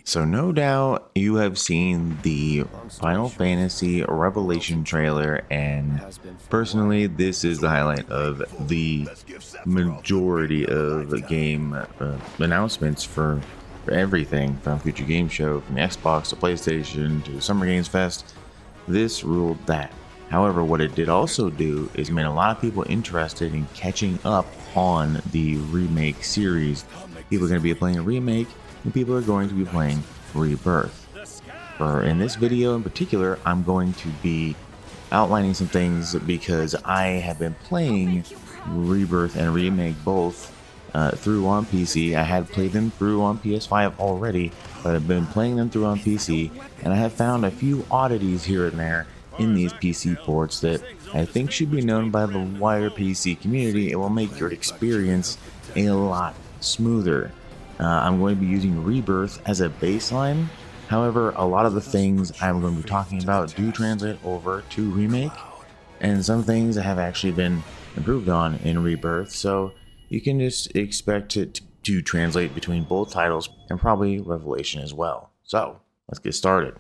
So no doubt you have seen the Final Fantasy Revelation trailer, and personally this is the highlight of the majority of the game announcements for everything from Future Game Show, from the Xbox to PlayStation to Summer Games Fest. This ruled that. However, what it did also do is made a lot of people interested in catching up on the remake series. People are going to be playing a remake, and people are going to be playing Rebirth. In this video in particular, I'm going to be outlining some things because I have been playing Rebirth and Remake both through on PC. I had played them through on PS5 already, but I've been playing them through on PC, and I have found a few oddities here and there in these PC ports that I think should be known by the wider PC community. It will make your experience a lot smoother. I'm going to be using Rebirth as a baseline. However, a lot of the things I'm going to be talking about do translate over to Remake, and some things have actually been improved on in Rebirth, so you can just expect it to translate between both titles and probably Revelation as well. So let's get started.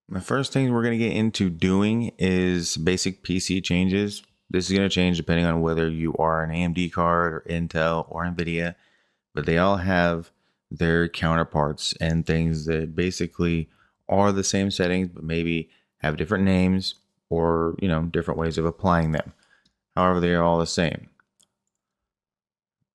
The first thing we're going to get into doing is basic PC changes. This is going to change depending on whether you are an AMD card or Intel or Nvidia, but they all have their counterparts and things that basically are the same settings, but maybe have different names or, different ways of applying them. However, they are all the same.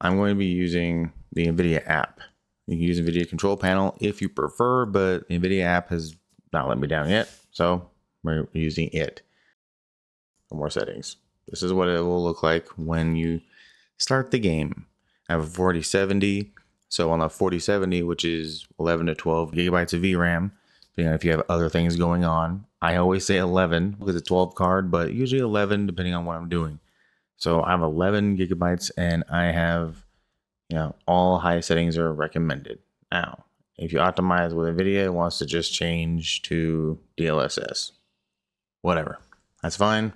I'm going to be using the Nvidia app. You can use Nvidia control panel if you prefer, but the Nvidia app has not let me down yet, so we're using it for more settings. This is what it will look like when you start the game. I have a 4070, so on the 4070, which is 11 to 12 gigabytes of VRAM, depending on if you have other things going on. I always say 11 because it's 12 card, but usually 11 depending on what I'm doing. So I have 11 gigabytes, and I have, all high settings are recommended. Now, if you optimize with Nvidia, it wants to just change to DLSS. Whatever. That's fine.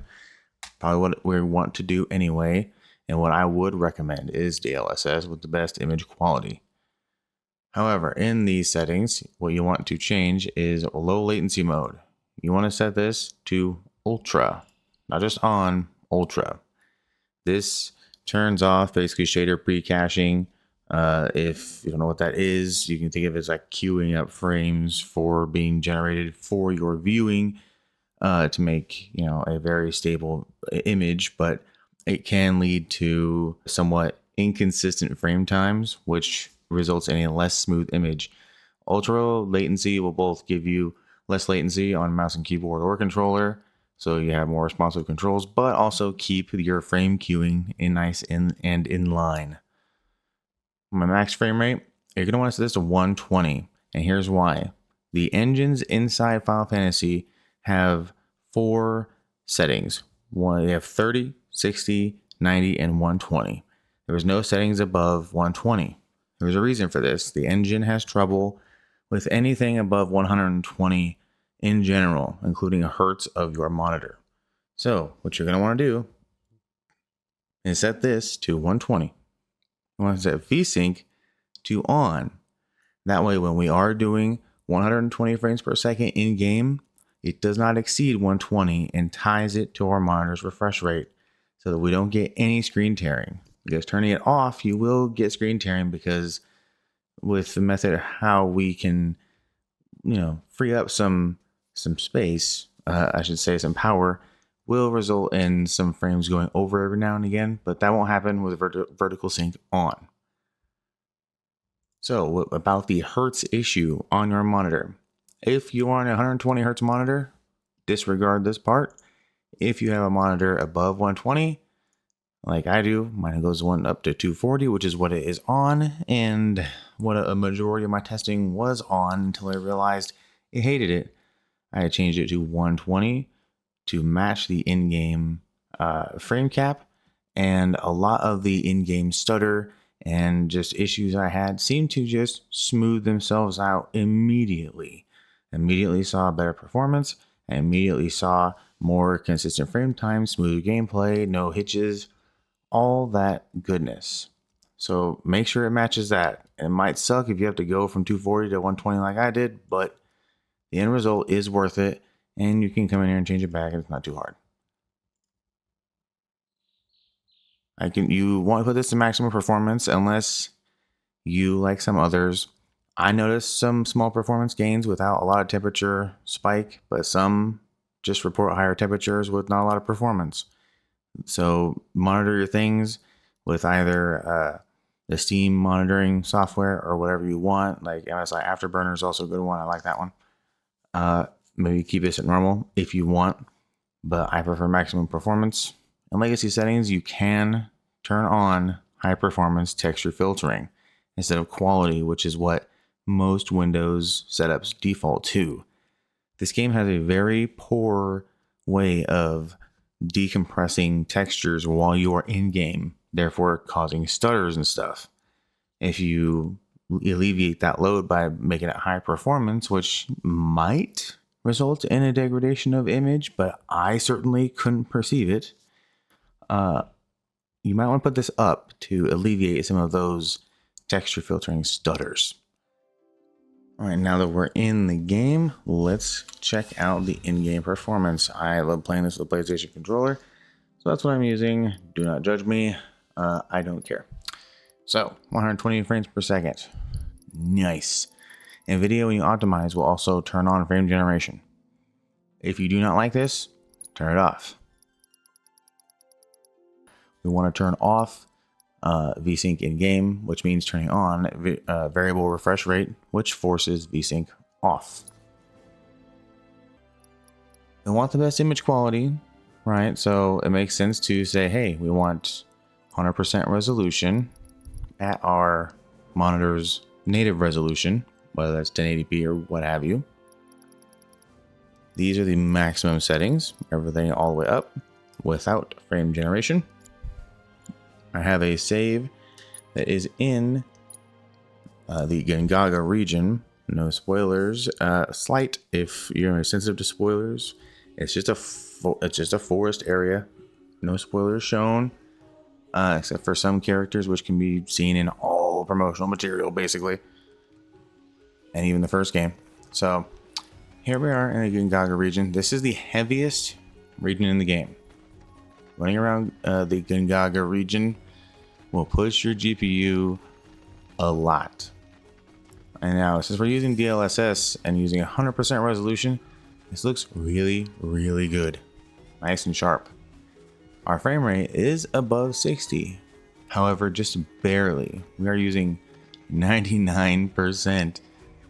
Probably what we want to do anyway. And what I would recommend is DLSS with the best image quality. However, in these settings, what you want to change is low latency mode. You want to set this to ultra, not just on, ultra. This turns off basically shader pre-caching. If you don't know what that is, you can think of it as like queuing up frames for being generated for your viewing to make a very stable image, but it can lead to somewhat inconsistent frame times, which results in a less smooth image. Ultra latency will both give you less latency on mouse and keyboard or controller, so you have more responsive controls, but also keep your frame queuing nice and in line. My max frame rate, you're going to want to set this to 120, and here's why. The engines inside Final Fantasy have 4 settings. They have 30, 60, 90, and 120. There is no settings above 120. There's a reason for this. The engine has trouble with anything above 120 in general, including hertz of your monitor. So what you're going to want to do is set this to 120. You want to set VSync to on. That way, when we are doing 120 frames per second in game, it does not exceed 120 and ties it to our monitor's refresh rate so that we don't get any screen tearing. Because turning it off, you will get screen tearing, because with the method of how we can, free up some space, I should say some power, will result in some frames going over every now and again, but that won't happen with vertical sync on. So about the hertz issue on your monitor. If you are on a 120 hertz monitor, disregard this part. If you have a monitor above 120, like I do, mine goes up to 240, which is what it is on, and what a majority of my testing was on until I realized it hated it. I changed it to 120 to match the in-game frame cap, and a lot of the in-game stutter and just issues I had seemed to just smooth themselves out immediately. Immediately saw better performance, and immediately saw more consistent frame time, smoother gameplay, no hitches, all that goodness. So make sure it matches that. It might suck if you have to go from 240 to 120 like I did, but the end result is worth it, and you can come in here and change it back, and it's not too hard. You won't put this to maximum performance unless you, like some others, I noticed some small performance gains without a lot of temperature spike, but some just report higher temperatures with not a lot of performance. So monitor your things with either the Steam monitoring software or whatever you want. Like MSI Afterburner is also a good one. I like that one. Maybe keep this at normal if you want, but I prefer maximum performance. In legacy settings, you can turn on high performance texture filtering instead of quality, which is what most Windows setups default to. This game has a very poor way of decompressing textures while you are in game, therefore causing stutters and stuff. If you alleviate that load by making it high performance, which might result in a degradation of image, but I certainly couldn't perceive it, you might want to put this up to alleviate some of those texture filtering stutters. All right, now that we're in the game, let's check out the in-game performance. I love playing this with a PlayStation controller, so that's what I'm using. Do not judge me. I don't care. So, 120 frames per second. Nice. Nvidia, when you optimize, will also turn on frame generation. If you do not like this, turn it off. We want to turn off VSync in game, which means turning on variable refresh rate, which forces VSync off. We want the best image quality, right? So it makes sense to say, hey, we want 100% resolution at our monitor's native resolution, whether that's 1080p or what have you. These are the maximum settings, everything all the way up without frame generation. I have a save that is in the Gongaga region. No spoilers. Slight if you're sensitive to spoilers. It's just a forest area. No spoilers shown, except for some characters, which can be seen in all promotional material, basically, and even the first game. So here we are in the Gongaga region. This is the heaviest region in the game. Running around the Gongaga region will push your GPU a lot. And now, since we're using DLSS and using 100% resolution, this looks really, really good. Nice and sharp. Our frame rate is above 60. However, just barely. We are using 99%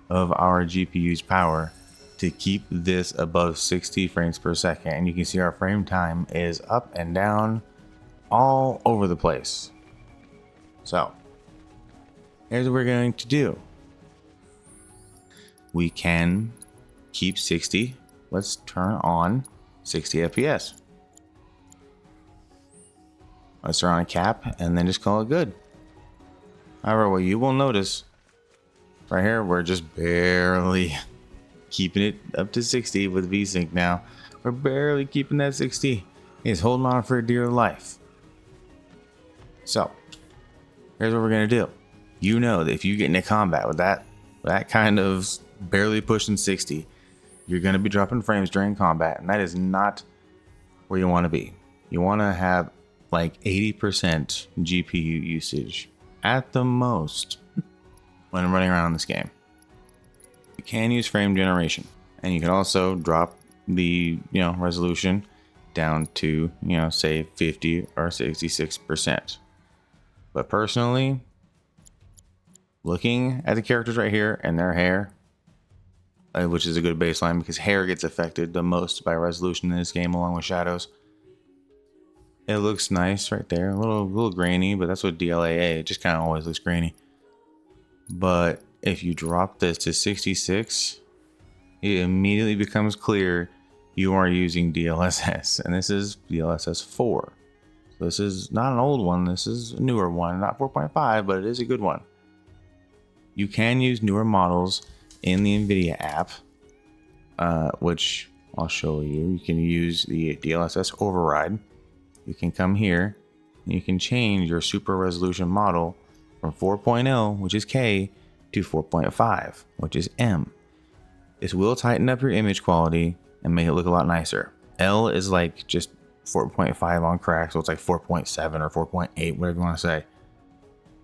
of our GPU's power to keep this above 60 frames per second. And you can see our frame time is up and down all over the place. So here's what we're going to do. We can keep 60. Let's turn on 60 FPS. Let's turn on a cap and then just call it good. However, what you will notice right here, we're just barely keeping it up to 60 with VSync now. We're barely keeping that 60. It's holding on for dear life. So here's what we're gonna do. You know that if you get into combat with that kind of barely pushing 60, you're gonna be dropping frames during combat, and that is not where you want to be. You want to have like 80% GPU usage at the most when running around this game. You can use frame generation, and you can also drop the resolution down to say 50 or 66%. But personally, looking at the characters right here and their hair, which is a good baseline because hair gets affected the most by resolution in this game along with shadows. It looks nice right there, a little grainy, but that's what DLAA, it just kind of always looks grainy. But if you drop this to 66, it immediately becomes clear you are using DLSS, and this is DLSS 4. So this is not an old one, this is a newer one, not 4.5, but it is a good one. You can use newer models in the Nvidia app, which I'll show you. You can use the DLSS override. You can come here and you can change your super resolution model from 4.0, which is K, to 4.5, which is M. This will tighten up your image quality and make it look a lot nicer. L is like just 4.5 on crack, so it's like 4.7 or 4.8, whatever you want to say.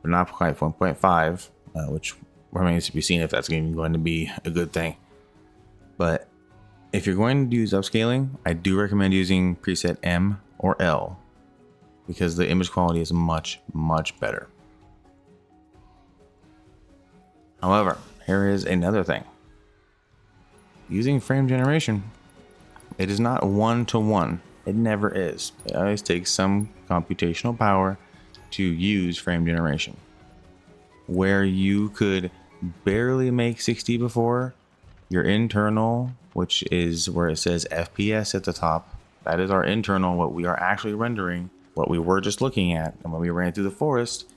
But not quite 1.5, which remains to be seen if that's going to be a good thing. But if you're going to use upscaling, I do recommend using preset M or L because the image quality is much, much better. However, here is another thing. Using frame generation, it is not one-to-one. It never is. It always takes some computational power to use frame generation. Where you could barely make 60 before, your internal, which is where it says FPS at the top, that is our internal, what we are actually rendering, what we were just looking at, and when we ran through the forest,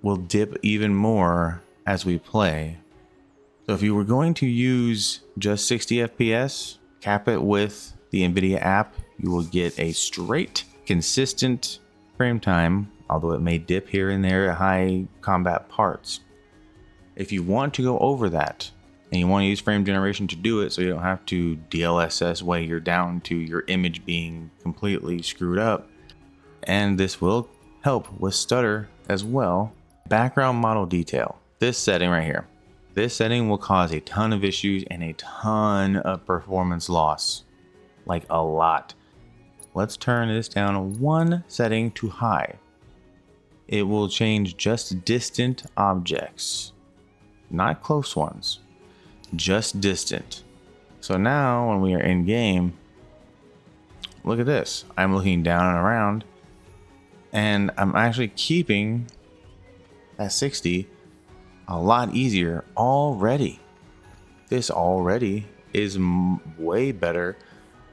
will dip even more as we play. So if you were going to use just 60 FPS, cap it with the Nvidia app, you will get a straight, consistent frame time, although it may dip here and there at high combat parts. If you want to go over that, and you want to use frame generation to do it so you don't have to DLSS way you're down to your image being completely screwed up, and this will help with stutter as well. Background model detail, this setting right here. This setting will cause a ton of issues and a ton of performance loss, like a lot. Let's turn this down one setting to high. It will change just distant objects, not close ones, just distant. So now when we are in game, look at this. I'm looking down and around, and I'm actually keeping at 60 a lot easier already. This already is way better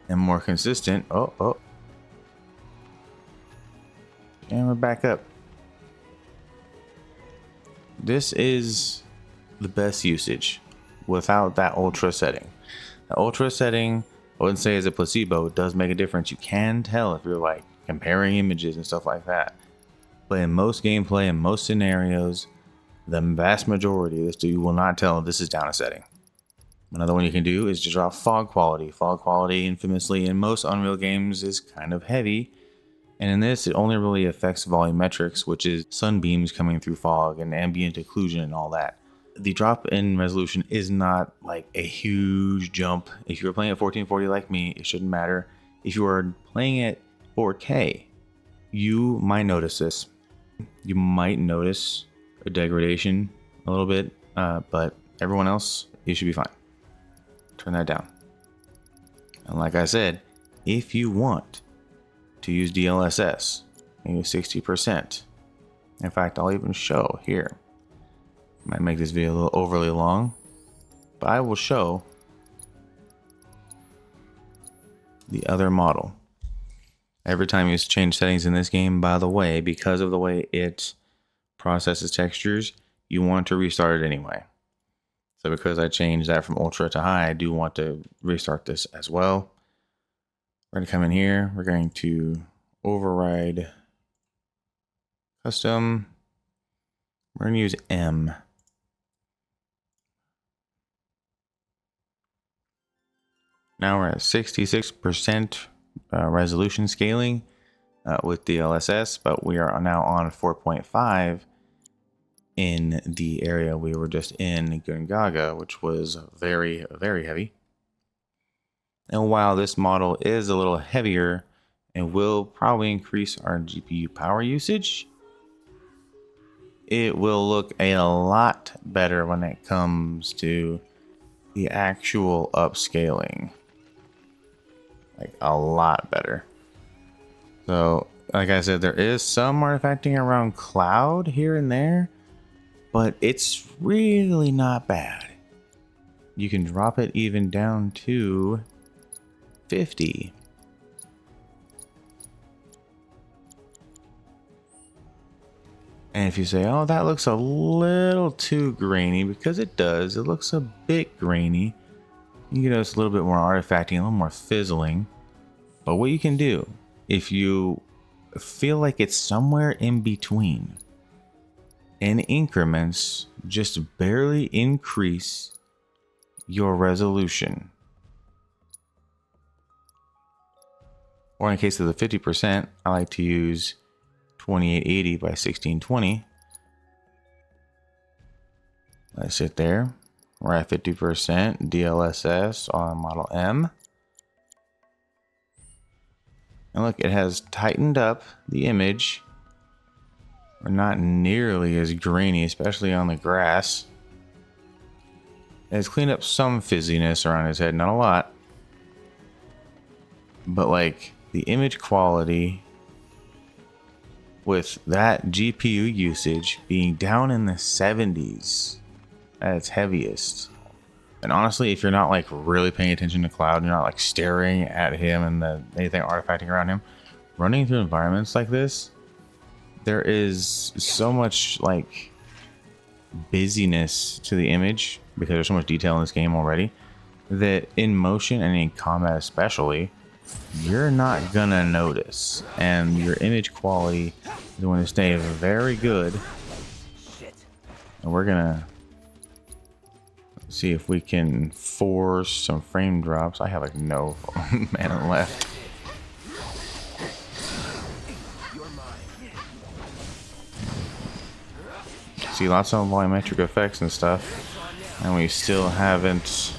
and more consistent. And we're back up. This is the best usage without that ultra setting. The ultra setting, I wouldn't say is a placebo. It does make a difference. You can tell if you're like comparing images and stuff like that. But in most gameplay, in most scenarios, the vast majority of this, you will not tell this is down a setting. Another one you can do is to drop fog quality. Fog quality, infamously, in most Unreal games is kind of heavy. And in this, it only really affects volumetrics, which is sunbeams coming through fog and ambient occlusion and all that. The drop in resolution is not like a huge jump. If you're playing at 1440 like me, it shouldn't matter. If you are playing at 4K, you might notice this. You might notice a degradation a little bit, but everyone else, you should be fine. Turn that down. And like I said, if you want to use DLSS, use 60%. In fact, I'll even show here. Might make this video a little overly long, but I will show the other model. Every time you change settings in this game, by the way, because of the way it processes textures, you want to restart it anyway. So because I changed that from ultra to high, I do want to restart this as well. We're going to come in here. We're going to override custom. We're going to use M. Now we're at 66% resolution scaling with DLSS, but we are now on 4.5 in the area we were just in Gungaga, which was very, very heavy. And while this model is a little heavier and will probably increase our GPU power usage, it will look a lot better when it comes to the actual upscaling. Like a lot better. So, like I said, there is some artifacting around cloud here and there, but it's really not bad. You can drop it even down to 50. And if you say, oh, that looks a little too grainy, because it does, it looks a bit grainy. You can notice a little bit more artifacting, a little more fizzling. But what you can do, if you feel like it's somewhere in between, in increments just barely increase your resolution. Or in case of the 50%, I like to use 2880 by 1620. Let's sit there. We're at 50% DLSS on Model M. And look, it has tightened up the image. We're not nearly as grainy, especially on the grass. It has cleaned up some fizziness around his head, not a lot. But like the image quality with that GPU usage being down in the 70s at its heaviest. And honestly, if you're not like really paying attention to Cloud, you're not like staring at him and anything artifacting around him, running through environments like this, there is so much like busyness to the image because there's so much detail in this game already that in motion and in combat especially, you're not gonna notice, and your image quality is going to stay very good. And we're gonna see if we can force some frame drops. I have like no mana left. See lots of volumetric effects and stuff, and we still haven't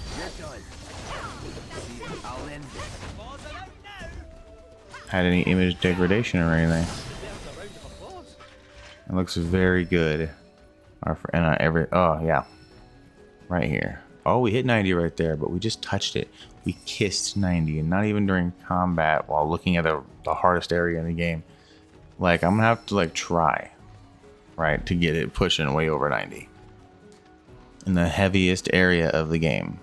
had any image degradation or anything. It looks very good. Oh yeah, right here. Oh, we hit 90 right there, but we just touched it. We kissed 90, and not even during combat while looking at the hardest area in the game. Like, I'm gonna have to like try, right, to get it pushing way over 90 in the heaviest area of the game,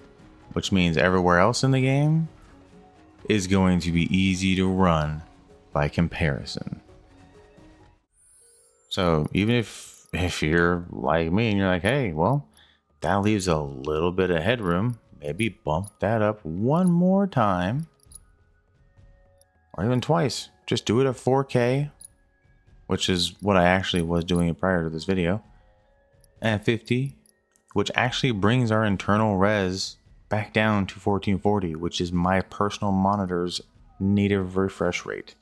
which means everywhere else in the game is going to be easy to run by comparison. So even if you're like me and you're like, hey, well, that leaves a little bit of headroom, maybe bump that up one more time or even twice. Just do it at 4K, which is what I actually was doing it prior to this video, at 50, which actually brings our internal res back down to 1440, which is my personal monitor's native refresh rate.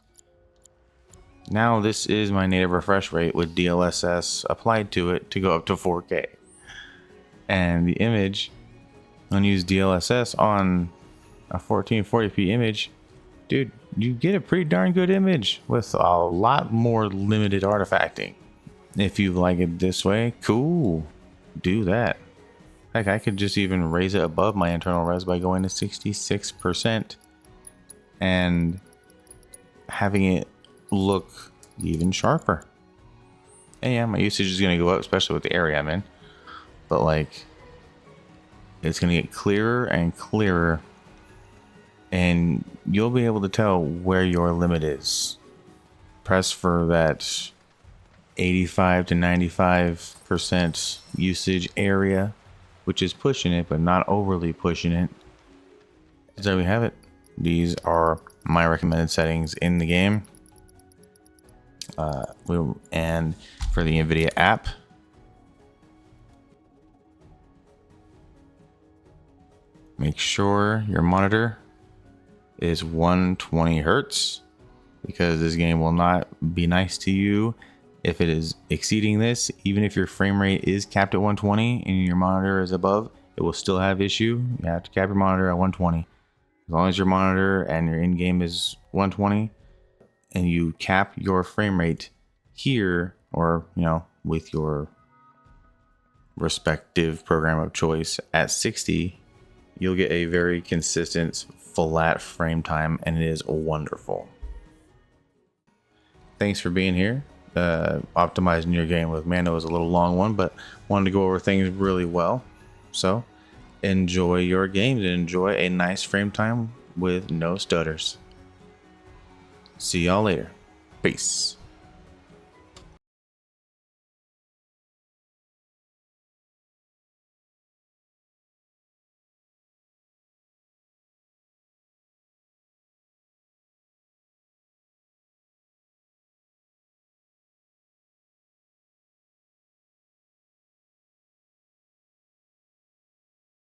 Now this is my native refresh rate with DLSS applied to it to go up to 4K. And the image, when you use DLSS on a 1440p image, dude, you get a pretty darn good image with a lot more limited artifacting. If you like it this way, cool, do that. Heck, I could just even raise it above my internal res by going to 66% and having it look even sharper. And yeah, my usage is going to go up, especially with the area I'm in. But like, it's going to get clearer and clearer, and you'll be able to tell where your limit is. Press for that 85 to 95% usage area, which is pushing it, but not overly pushing it. So there we have it. These are my recommended settings in the game. And for the Nvidia app, make sure your monitor is 120 hertz, because this game will not be nice to you if it is exceeding this. Even if your frame rate is capped at 120 and your monitor is above, it will still have issue. You have to cap your monitor at 120. As long as your monitor and your in-game is 120 and you cap your frame rate here, or with your respective program of choice at 60, you'll get a very consistent flat frame time, and it is wonderful. Thanks for being here. Optimizing your game with Mando was a little long one, but wanted to go over things really well. So enjoy your games and enjoy a nice frame time with no stutters. See y'all later. Peace.